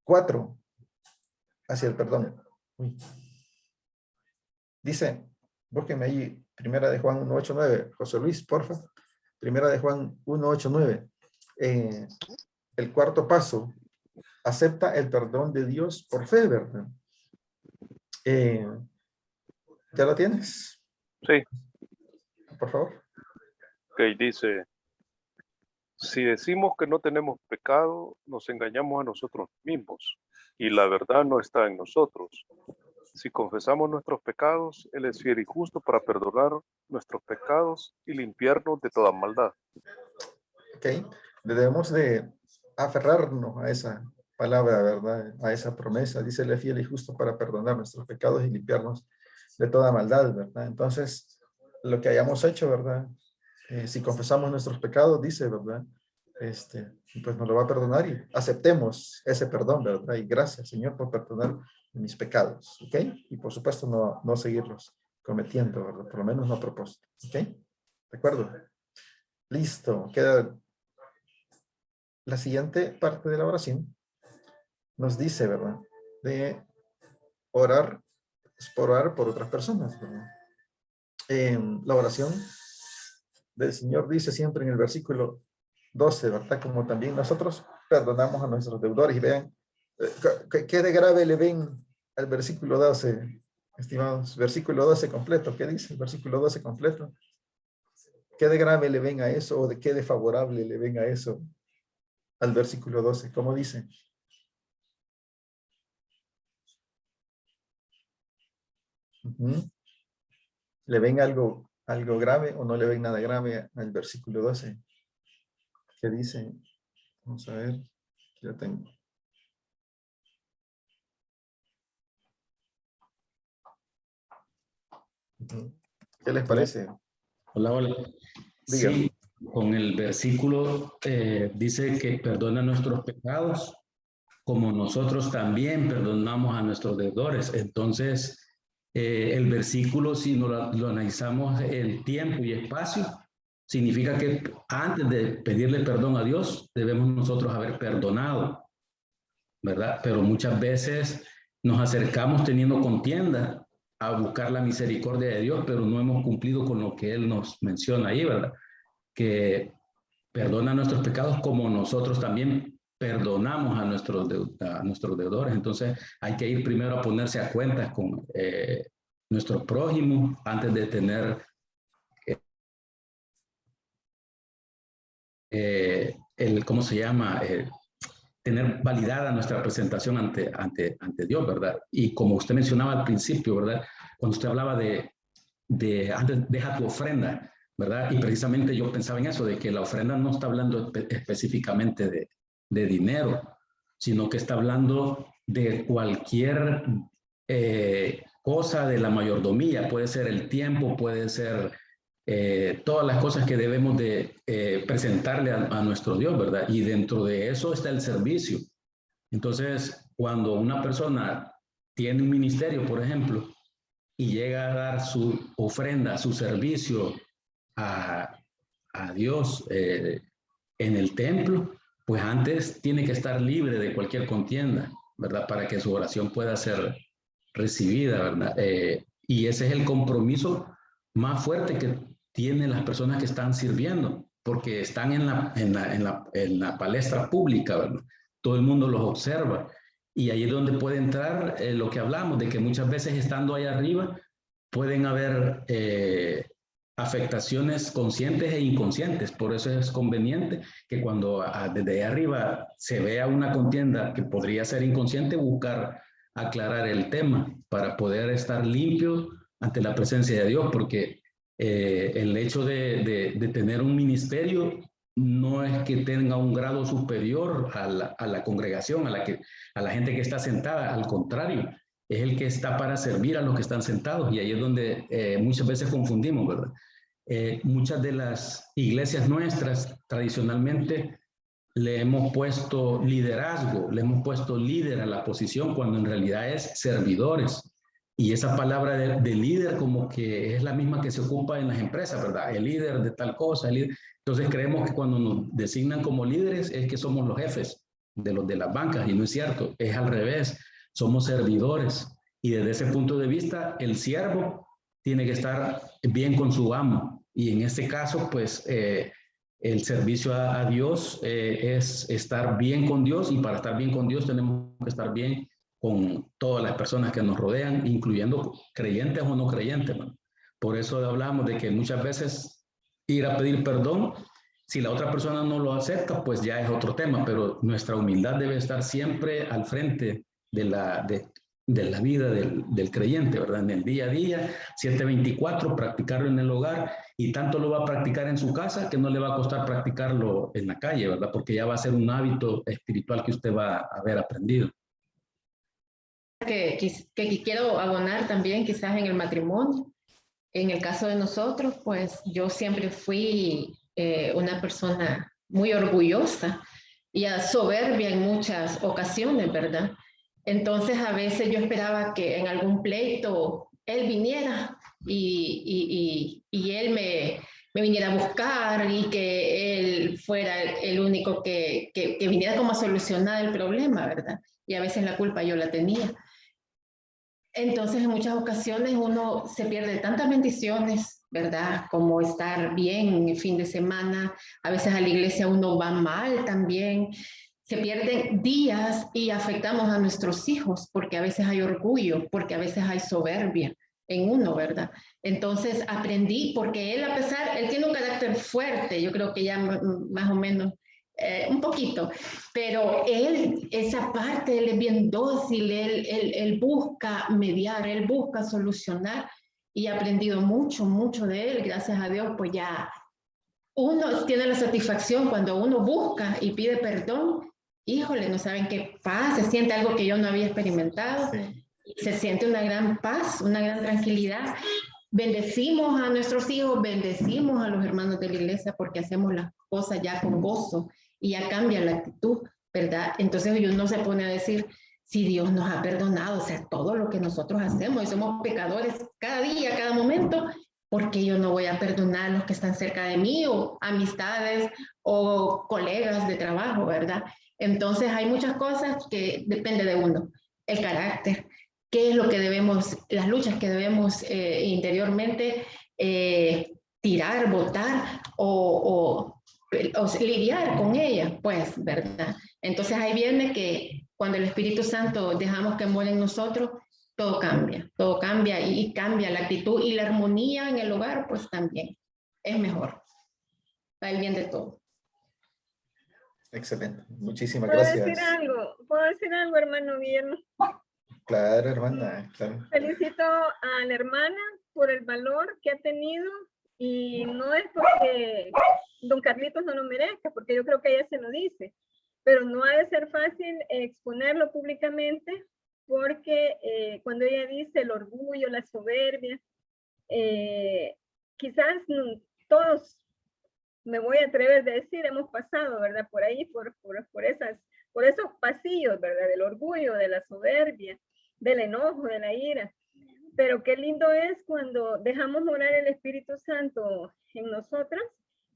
4, hacia el perdón. Uy. Dice, búsquenme ahí, 1 de Juan 1:8-9. José Luis, porfa. 1 de Juan 1:8-9. El cuarto paso, acepta el perdón de Dios por fe, ¿verdad? ¿Ya lo tienes? Sí. Por favor. Ok, dice, si decimos que no tenemos pecado, nos engañamos a nosotros mismos y la verdad no está en nosotros. Si confesamos nuestros pecados, Él es fiel y justo para perdonar nuestros pecados y limpiarnos de toda maldad. Ok, debemos de aferrarnos a esa palabra, ¿verdad? A esa promesa. Dice, Él es fiel y justo para perdonar nuestros pecados y limpiarnos de toda maldad, ¿verdad? Entonces, lo que hayamos hecho, ¿verdad? Si confesamos nuestros pecados, dice, ¿verdad? Pues nos lo va a perdonar y aceptemos ese perdón, ¿verdad? Y gracias, Señor, por perdonar mis pecados, ¿ok? Y por supuesto no seguirlos cometiendo, ¿verdad? Por lo menos no a propósito, ¿ok? ¿De acuerdo? Listo, queda la siguiente parte de la oración. Nos dice, ¿verdad? De orar, es por orar por otras personas, ¿verdad? La oración del Señor dice siempre en el versículo 12, ¿verdad? Como también nosotros perdonamos a nuestros deudores. Y vean, ¿qué de grave le ven al versículo 12, estimados? Versículo 12 completo, ¿qué dice el versículo 12 completo? ¿Qué de grave le ven a eso o de qué de favorable le ven a eso al versículo 12? ¿Cómo dice? ¿Le ven algo grave o no le ven nada grave al versículo 12? ¿Qué dice? Vamos a ver, aquí lo tengo. ¿Qué les parece? Hola. Dígame. Sí, con el versículo dice que perdona nuestros pecados como nosotros también perdonamos a nuestros deudores. Entonces, el versículo, si lo analizamos en tiempo y espacio, significa que antes de pedirle perdón a Dios, debemos nosotros haber perdonado, ¿verdad? Pero muchas veces nos acercamos teniendo contienda a buscar la misericordia de Dios, pero no hemos cumplido con lo que Él nos menciona ahí, ¿verdad? Que perdona nuestros pecados como nosotros también perdonamos a nuestros deudores. Entonces hay que ir primero a ponerse a cuentas con nuestro prójimo antes de tener ¿cómo se llama? Tener validada nuestra presentación ante Dios, ¿verdad? Y como usted mencionaba al principio, ¿verdad? Cuando usted hablaba antes, deja tu ofrenda, ¿verdad? Y precisamente yo pensaba en eso, de que la ofrenda no está hablando específicamente de dinero, sino que está hablando de cualquier cosa de la mayordomía. Puede ser el tiempo, puede ser todas las cosas que debemos de presentarle a nuestro Dios, ¿verdad? Y dentro de eso está el servicio. Entonces, cuando una persona tiene un ministerio, por ejemplo, y llega a dar su ofrenda, su servicio a Dios en el templo, pues antes tiene que estar libre de cualquier contienda, ¿verdad? Para que su oración pueda ser recibida, ¿verdad? Y ese es el compromiso más fuerte que tienen las personas que están sirviendo, porque están en la palestra pública, ¿verdad? Todo el mundo los observa Y ahí es donde puede entrar lo que hablamos, de que muchas veces estando ahí arriba pueden haber afectaciones conscientes e inconscientes. Por eso es conveniente que cuando desde ahí arriba se vea una contienda que podría ser inconsciente, buscar aclarar el tema para poder estar limpio ante la presencia de Dios, porque el hecho de tener un ministerio no es que tenga un grado superior a la congregación, a la gente que está sentada, al contrario, es el que está para servir a los que están sentados, y ahí es donde muchas veces confundimos, ¿verdad? Muchas de las iglesias nuestras tradicionalmente le hemos puesto liderazgo, le hemos puesto líder a la posición, cuando en realidad es servidores. Y esa palabra de líder como que es la misma que se ocupa en las empresas, ¿verdad? El líder de tal cosa, el líder. Entonces creemos que cuando nos designan como líderes es que somos los jefes de los de las bancas, y no es cierto, es al revés, somos servidores. Y desde ese punto de vista, el siervo tiene que estar bien con su amo. Y en este caso, pues, el servicio a Dios es estar bien con Dios, y para estar bien con Dios tenemos que estar bien con todas las personas que nos rodean, incluyendo creyentes o no creyentes, ¿no? Por eso hablamos de que muchas veces ir a pedir perdón, si la otra persona no lo acepta, pues ya es otro tema, pero nuestra humildad debe estar siempre al frente de la vida del creyente, ¿verdad? En el día a día, 7/24, practicarlo en el hogar, y tanto lo va a practicar en su casa que no le va a costar practicarlo en la calle, ¿verdad? Porque ya va a ser un hábito espiritual que usted va a haber aprendido. Que quiero abonar también quizás en el matrimonio. En el caso de nosotros, pues yo siempre fui una persona muy orgullosa y soberbia en muchas ocasiones, ¿verdad? Entonces a veces yo esperaba que en algún pleito él viniera y él me viniera a buscar, y que él fuera el único que viniera como a solucionar el problema, ¿verdad? Y a veces la culpa yo la tenía. Entonces, en muchas ocasiones uno se pierde tantas bendiciones, ¿verdad? Como estar bien el fin de semana. A veces a la iglesia uno va mal también. Se pierden días y afectamos a nuestros hijos, porque a veces hay orgullo, porque a veces hay soberbia en uno, ¿verdad? Entonces aprendí, porque él él tiene un carácter fuerte, yo creo que ya más o menos, un poquito, pero esa parte, él es bien dócil, él busca mediar, él busca solucionar, y he aprendido mucho, mucho de él, gracias a Dios, pues ya uno tiene la satisfacción cuando uno busca y pide perdón. Híjole, no saben qué paz, se siente algo que yo no había experimentado, sí. Se siente una gran paz, una gran tranquilidad. Bendecimos a nuestros hijos, bendecimos a los hermanos de la iglesia, porque hacemos las cosas ya con gozo, y ya cambia la actitud, ¿verdad? Entonces uno se pone a decir, si Dios nos ha perdonado, o sea, todo lo que nosotros hacemos, y somos pecadores cada día, cada momento, ¿por qué yo no voy a perdonar a los que están cerca de mí, o amistades, o colegas de trabajo, ¿verdad? Entonces hay muchas cosas que depende de uno, el carácter, qué es lo que debemos, las luchas que debemos interiormente tirar, botar o lidiar con ellas, pues, ¿verdad? Entonces ahí viene que cuando el Espíritu Santo dejamos que muera en nosotros, todo cambia y cambia la actitud, y la armonía en el hogar, pues también es mejor, para el bien de todo. Excelente, muchísimas gracias. ¿Puedo decir algo, hermano Guillermo? Claro, hermana, claro. Felicito a la hermana por el valor que ha tenido, y no es porque don Carlitos no lo merezca, porque yo creo que ella se lo dice, pero no ha de ser fácil exponerlo públicamente, porque cuando ella dice el orgullo, la soberbia, quizás todos, me voy a atrever a decir, hemos pasado, ¿verdad? Por ahí, por esos pasillos, ¿verdad? Del orgullo, de la soberbia, del enojo, de la ira. Pero qué lindo es cuando dejamos morar el Espíritu Santo en nosotras,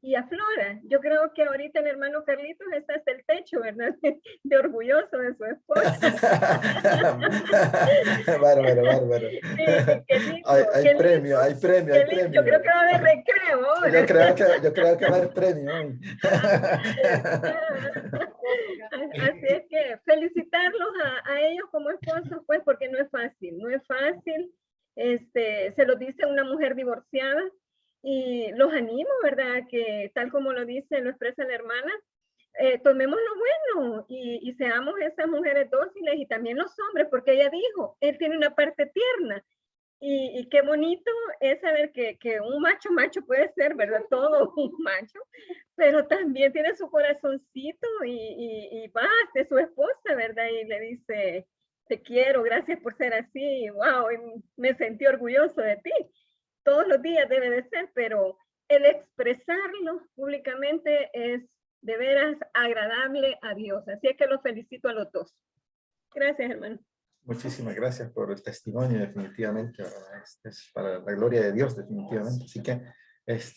y aflora. Yo creo que ahorita el hermano Carlitos está hasta el techo, ¿verdad? De orgulloso de su esposa. Bárbaro, bárbaro. Sí, qué lindo, Hay qué premio, lindo, hay premio, qué hay lindo. premio. Yo creo que va a haber recreo ahora. Yo creo que va a haber premio hoy. Así es que felicitarlos a ellos como esposos, pues, porque no es fácil, no es fácil. Se lo dice una mujer divorciada y los animo, ¿verdad? Que tal como lo dice, lo expresa la hermana, tomemos lo bueno y seamos esas mujeres dóciles y también los hombres, porque ella dijo, él tiene una parte tierna. Y qué bonito es saber que un macho puede ser, ¿verdad? Todo un macho, pero también tiene su corazoncito y va de su esposa, ¿verdad? Y le dice, te quiero, gracias por ser así, wow, me sentí orgulloso de ti. Todos los días debe de ser, pero el expresarlo públicamente es de veras agradable a Dios. Así es que los felicito a los dos. Gracias, hermano. Muchísimas gracias por el testimonio, definitivamente. Es para la gloria de Dios, definitivamente. Así que,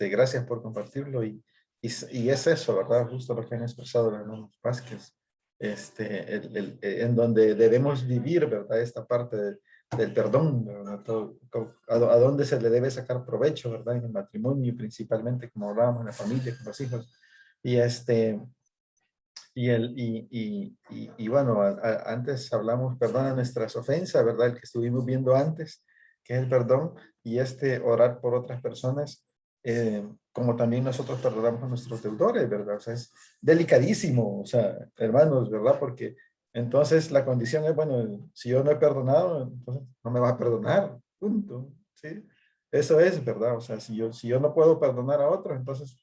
gracias por compartirlo y es eso, ¿verdad? Justo lo que han expresado los hermanos Vázquez, en donde debemos vivir, ¿verdad? Esta parte del perdón, ¿verdad? A dónde se le debe sacar provecho, ¿verdad? En el matrimonio, principalmente, como hablábamos, en la familia, con los hijos. Y bueno, antes hablamos, perdón, a nuestras ofensas, ¿verdad? El que estuvimos viendo antes, que es el perdón, y orar por otras personas, como también nosotros perdonamos a nuestros deudores, ¿verdad? O sea, es delicadísimo, o sea, hermanos, ¿verdad? Porque entonces la condición es, bueno, si yo no he perdonado, entonces no me va a perdonar, punto, ¿sí? Eso es, ¿verdad? O sea, si yo no puedo perdonar a otros, entonces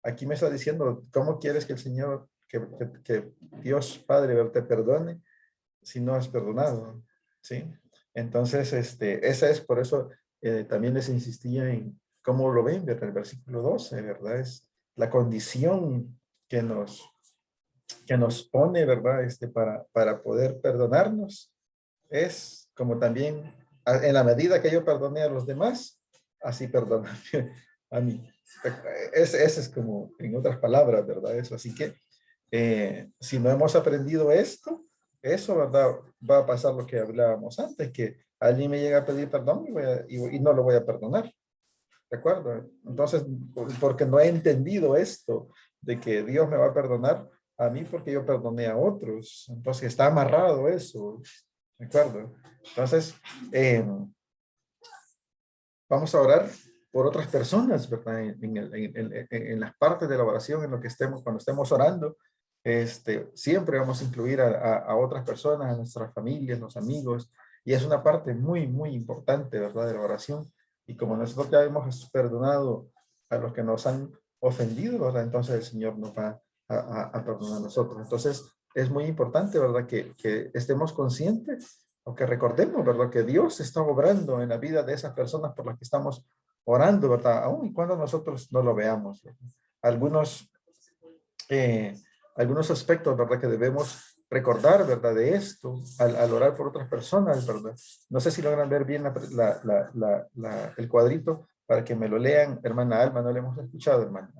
aquí me está diciendo, ¿cómo quieres que el Señor, que Dios Padre te perdone si no has perdonado? ¿Sí? Entonces, esa es por eso también les insistía en cómo lo ven, ¿verdad? El versículo 12, ¿verdad? Es la condición que nos pone, ¿verdad? Para poder perdonarnos. Es como también, en la medida que yo perdone a los demás, así perdóname a mí. Ese es como, en otras palabras, ¿verdad? Eso. Así que, si no hemos aprendido esto, eso, ¿verdad? Va a pasar lo que hablábamos antes, que alguien me llega a pedir perdón y no lo voy a perdonar. ¿De acuerdo? Entonces, porque no he entendido esto de que Dios me va a perdonar a mí porque yo perdoné a otros. Entonces, está amarrado eso. ¿De acuerdo? Entonces, vamos a orar por otras personas, ¿verdad? En las partes de la oración, en lo que estemos, cuando estemos orando, siempre vamos a incluir a otras personas, a nuestras familias, los amigos, y es una parte muy, muy importante, ¿verdad? De la oración. Y como nosotros ya hemos perdonado a los que nos han ofendido, ¿verdad? Entonces el Señor nos va a perdonar a nosotros. Entonces es muy importante, ¿verdad? Que estemos conscientes o que recordemos, ¿verdad? Que Dios está obrando en la vida de esas personas por las que estamos orando, ¿verdad? Aun y cuando nosotros no lo veamos, ¿verdad? Algunos aspectos, ¿verdad? Que debemos recordar, ¿verdad? De esto, al orar por otras personas, ¿verdad? No sé si logran ver bien el cuadrito para que me lo lean. Hermana Alma, no le hemos escuchado, hermana.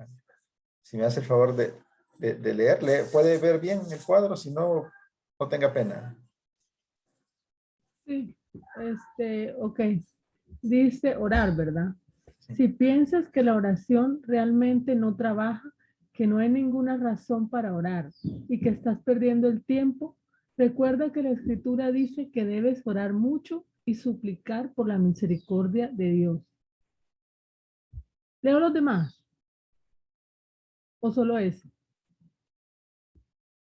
Si me hace el favor de leer, ¿puede ver bien el cuadro? Si no, no tenga pena. Sí, ok. Dice orar, ¿verdad? Si piensas que la oración realmente no trabaja, que no hay ninguna razón para orar y que estás perdiendo el tiempo, recuerda que la Escritura dice que debes orar mucho y suplicar por la misericordia de Dios. ¿Leo los demás? ¿O solo eso?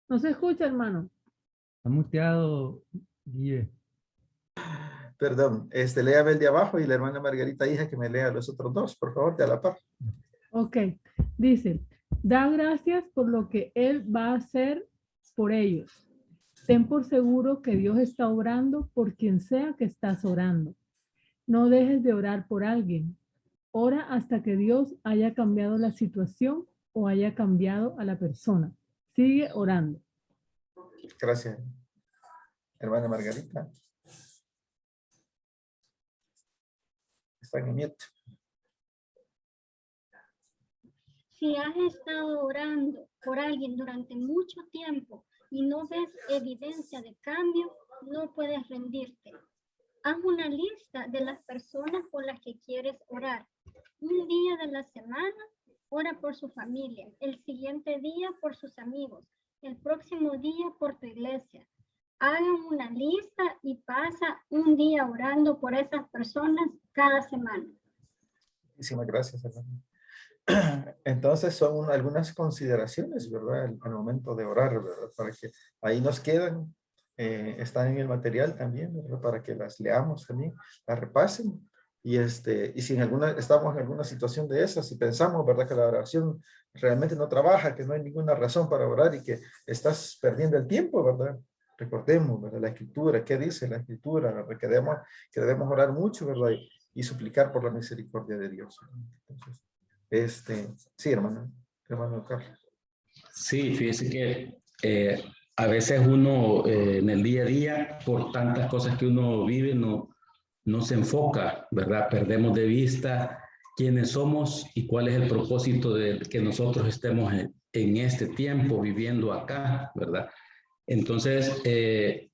¿No se escucha, hermano? Está muteado, Guille. Perdón, léame el de abajo y la hermana Margarita hija que me lea los otros dos, por favor, de a la par. Ok, dice, da gracias por lo que Él va a hacer por ellos. Ten por seguro que Dios está obrando por quien sea que estás orando. No dejes de orar por alguien. Ora hasta que Dios haya cambiado la situación o haya cambiado a la persona. Sigue orando. Gracias, hermana Margarita. Está en mute. Si has estado orando por alguien durante mucho tiempo y no ves evidencia de cambio, no puedes rendirte. Haz una lista de las personas por las que quieres orar. Un día de la semana, ora por su familia. El siguiente día por sus amigos. El próximo día por tu iglesia. Hagan una lista y pasa un día orando por esas personas cada semana. Muchísimas gracias, hermano. Entonces son algunas consideraciones, ¿verdad? Al momento de orar, ¿verdad? Para que ahí nos quedan, están en el material también, ¿verdad? Para que las leamos también, las repasen. Y si estamos en alguna situación de esas, si pensamos, ¿verdad? Que la oración realmente no trabaja, que no hay ninguna razón para orar y que estás perdiendo el tiempo, ¿verdad? Recordemos, ¿verdad? La Escritura, ¿qué dice la Escritura? ¿Verdad? Que debemos orar mucho, ¿verdad? Y suplicar por la misericordia de Dios. Entonces, sí, hermano Carlos. Sí, fíjese que a veces uno en el día a día, por tantas cosas que uno vive, no se enfoca, ¿verdad? Perdemos de vista quiénes somos y cuál es el propósito de que nosotros estemos en este tiempo viviendo acá, ¿verdad? Entonces,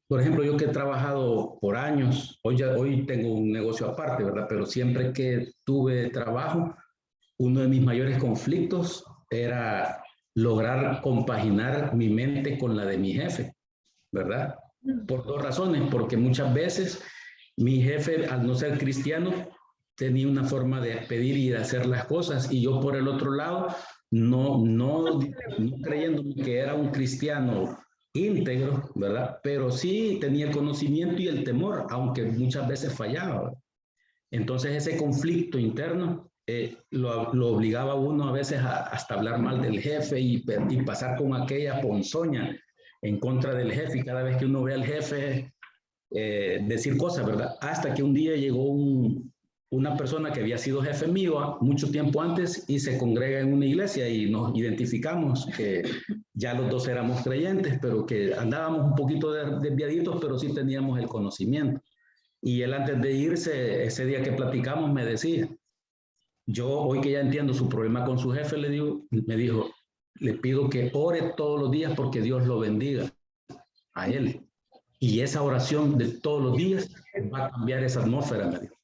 por ejemplo, yo que he trabajado por años, hoy tengo un negocio aparte, ¿verdad? Pero siempre que tuve trabajo, uno de mis mayores conflictos era lograr compaginar mi mente con la de mi jefe, ¿verdad? Por dos razones, porque muchas veces mi jefe, al no ser cristiano, tenía una forma de pedir y de hacer las cosas, y yo por el otro lado, no creyendo que era un cristiano íntegro, ¿verdad? Pero sí tenía el conocimiento y el temor, aunque muchas veces fallaba, ¿verdad? Entonces ese conflicto interno lo obligaba a uno a veces hasta hablar mal del jefe y pasar con aquella ponzoña en contra del jefe, y cada vez que uno ve al jefe decir cosas, ¿verdad? Hasta que un día llegó una persona que había sido jefe mío mucho tiempo antes y se congrega en una iglesia y nos identificamos que ya los dos éramos creyentes, pero que andábamos un poquito desviaditos, pero sí teníamos el conocimiento. Y él antes de irse, ese día que platicamos, me decía, yo hoy que ya entiendo su problema con su jefe, me dijo, le pido que ore todos los días porque Dios lo bendiga a él. Y esa oración de todos los días va a cambiar esa atmósfera, me dijo.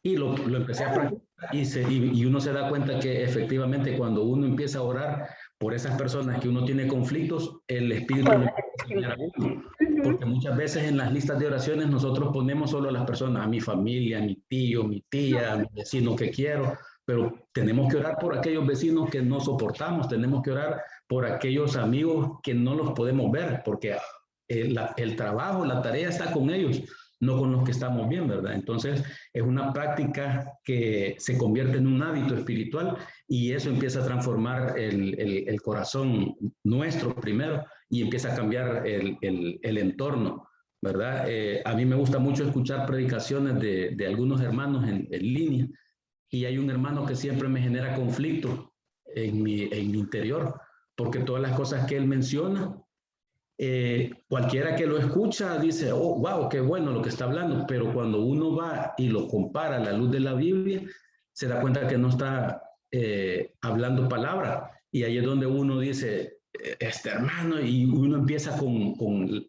Y lo empecé a practicar y uno se da cuenta que efectivamente cuando uno empieza a orar por esas personas que uno tiene conflictos, el Espíritu le empieza a cambiar a uno. Porque muchas veces en las listas de oraciones nosotros ponemos solo a las personas, a mi familia, a mi tío, mi tía, a mi vecino que quiero, pero tenemos que orar por aquellos vecinos que no soportamos, tenemos que orar por aquellos amigos que no los podemos ver, porque el trabajo, la tarea está con ellos, no con los que estamos bien, ¿verdad? Entonces es una práctica que se convierte en un hábito espiritual y eso empieza a transformar el corazón nuestro primero y empieza a cambiar el entorno, ¿verdad? A mí me gusta mucho escuchar predicaciones de algunos hermanos en línea y hay un hermano que siempre me genera conflicto en mi interior porque todas las cosas que él menciona, cualquiera que lo escucha dice, oh, wow, qué bueno lo que está hablando, pero cuando uno va y lo compara a la luz de la Biblia, se da cuenta que no está hablando palabra. Y ahí es donde uno dice, este hermano, y uno empieza con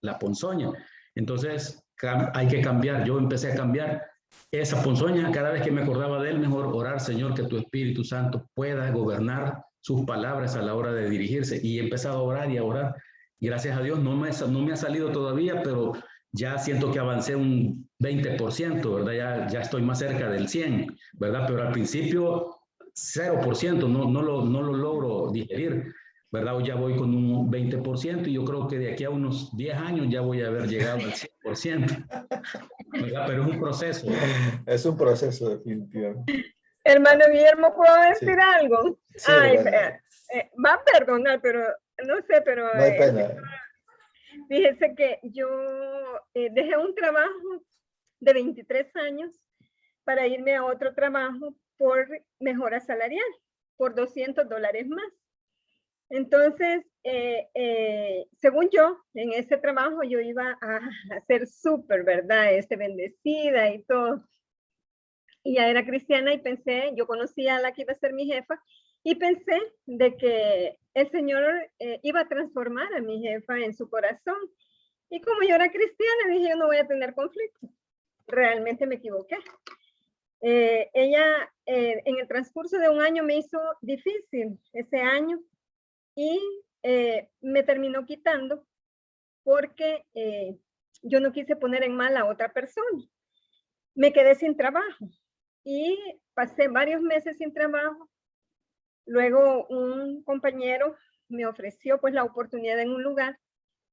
la ponzoña. Entonces hay que cambiar. Yo empecé a cambiar esa ponzoña. Cada vez que me acordaba de él, mejor orar, Señor, que tu Espíritu Santo pueda gobernar sus palabras a la hora de dirigirse. Y he empezado a orar y a orar. Gracias a Dios no me ha salido todavía, pero ya siento que avancé un 20%, ¿verdad? Ya estoy más cerca del 100%, ¿verdad? Pero al principio 0%, no lo logro digerir, ¿verdad? Hoy ya voy con un 20% y yo creo que de aquí a unos 10 años ya voy a haber llegado al 100%, ¿verdad? Pero es un proceso. Es un proceso, definitivamente. Hermano Guillermo, ¿puedo decir algo? Sí, Ay, va a perdonar, pero no sé, pero... No hay pena. Fíjese que yo dejé un trabajo de 23 años para irme a otro trabajo por mejora salarial, por $200 más. Entonces, según yo, en ese trabajo yo iba a ser súper, ¿verdad? Bendecida y todo. y ya era cristiana y pensé, yo conocía a la que iba a ser mi jefa y pensé de que el Señor iba a transformar a mi jefa en su corazón. Y como yo era cristiana, dije, yo no voy a tener conflicto. Realmente me equivoqué. Ella en el transcurso de un año me hizo difícil ese año y me terminó quitando porque yo no quise poner en mal a otra persona. Me quedé sin trabajo y pasé varios meses sin trabajo. Luego un compañero me ofreció pues la oportunidad en un lugar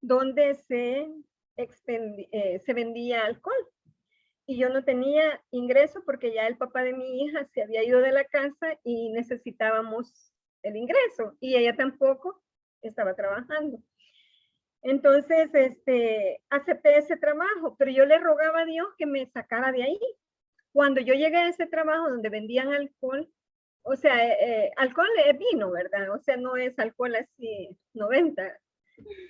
donde se vendía alcohol. Y yo no tenía ingreso porque ya el papá de mi hija se había ido de la casa y necesitábamos el ingreso. Y ella tampoco estaba trabajando. Entonces, acepté ese trabajo, pero yo le rogaba a Dios que me sacara de ahí. Cuando yo llegué a ese trabajo donde vendían alcohol, o sea, alcohol es vino, ¿verdad? O sea, no es alcohol así 90,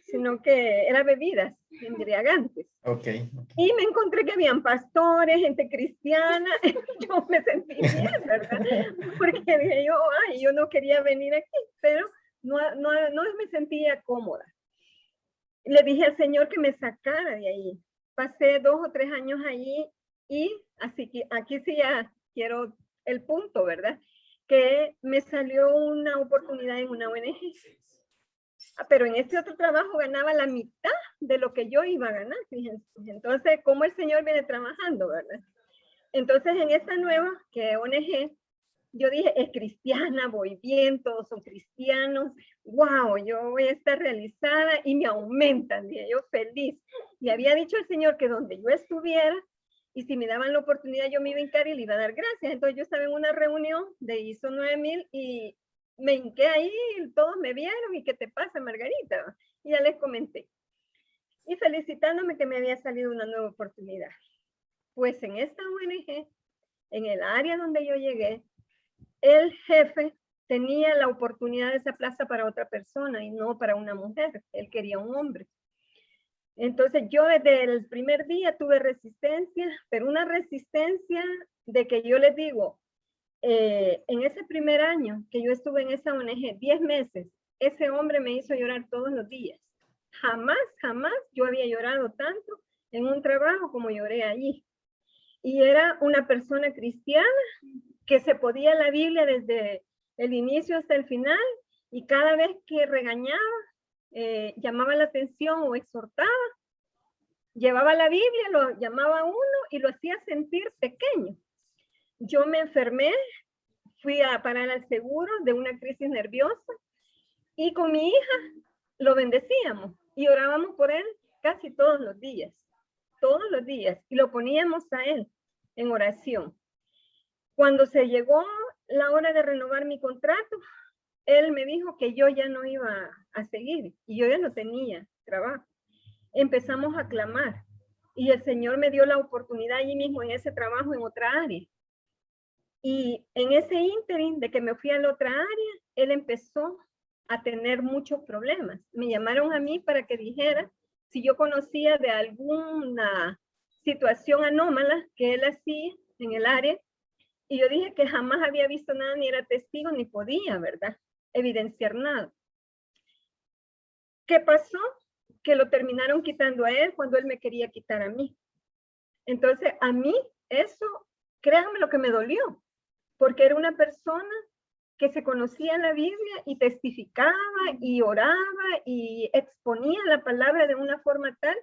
sino que eran bebidas embriagantes. Okay. Y me encontré que habían pastores, gente cristiana, yo me sentí bien, ¿verdad? Porque dije yo, ay, yo no quería venir aquí, pero no me sentía cómoda. Le dije al Señor que me sacara de ahí. Pasé 2 o 3 años allí y así que aquí sí ya quiero el punto, ¿verdad? Que me salió una oportunidad en una ONG. Pero en este otro trabajo ganaba la mitad de lo que yo iba a ganar, fíjense. Entonces, ¿cómo el Señor viene trabajando, verdad? Entonces, en esta nueva, que ONG, yo dije, es cristiana, voy bien, todos son cristianos, wow, yo voy a estar realizada y me aumentan, dije yo feliz. Y había dicho el Señor que donde yo estuviera, y si me daban la oportunidad, yo me iba a hincar y le iba a dar gracias. Entonces, yo estaba en una reunión de ISO 9000 y me hinqué ahí, todos me vieron, ¿y qué te pasa, Margarita? Y ya les comenté. Y felicitándome que me había salido una nueva oportunidad. Pues en esta ONG, en el área donde yo llegué, el jefe tenía la oportunidad de esa plaza para otra persona y no para una mujer. Él quería un hombre. Entonces yo desde el primer día tuve resistencia, pero una resistencia de que yo les digo, en ese primer año que yo estuve en esa ONG, 10 meses, ese hombre me hizo llorar todos los días. Jamás yo había llorado tanto en un trabajo como lloré allí. Y era una persona cristiana que se podía la Biblia desde el inicio hasta el final y cada vez que regañaba, llamaba la atención o exhortaba, llevaba la Biblia, lo llamaba a uno y lo hacía sentir pequeño. Yo me enfermé, fui a parar al seguro de una crisis nerviosa y con mi hija lo bendecíamos y orábamos por él casi todos los días, y lo poníamos a él en oración. Cuando se llegó la hora de renovar mi contrato, él me dijo que yo ya no iba a seguir y yo ya no tenía trabajo. Empezamos a clamar y el Señor me dio la oportunidad allí mismo en ese trabajo en otra área. Y en ese ínterin de que me fui a la otra área, él empezó a tener muchos problemas. Me llamaron a mí para que dijera si yo conocía de alguna situación anómala que él hacía en el área. Y yo dije que jamás había visto nada, ni era testigo, ni podía, ¿verdad?, evidenciar nada. ¿Qué pasó? Que lo terminaron quitando a él cuando él me quería quitar a mí. Entonces, a mí eso, créanme lo que me dolió, porque era una persona que se conocía la Biblia y testificaba y oraba y exponía la palabra de una forma tal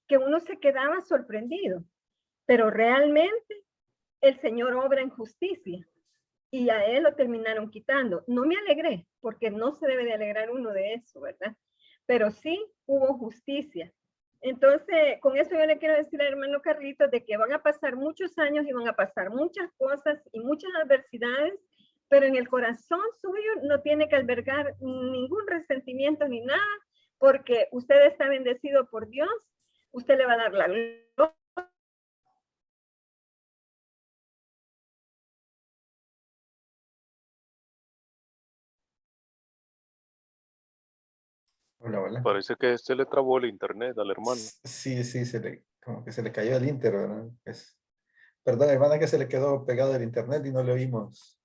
que uno se quedaba sorprendido. Pero realmente el Señor obra en justicia y a él lo terminaron quitando. No me alegré, porque no se debe de alegrar uno de eso, ¿verdad? Pero sí hubo justicia. Entonces, con eso yo le quiero decir al hermano Carlitos de que van a pasar muchos años y van a pasar muchas cosas y muchas adversidades, pero en el corazón suyo no tiene que albergar ningún resentimiento ni nada, porque usted está bendecido por Dios, usted le va a dar la gloria. Hola, hola. Parece que se le trabó el internet al hermano. Sí, como que se le cayó el Inter, ¿verdad? Pues, Perdón, hermana, que se le quedó pegado el internet y no le oímos.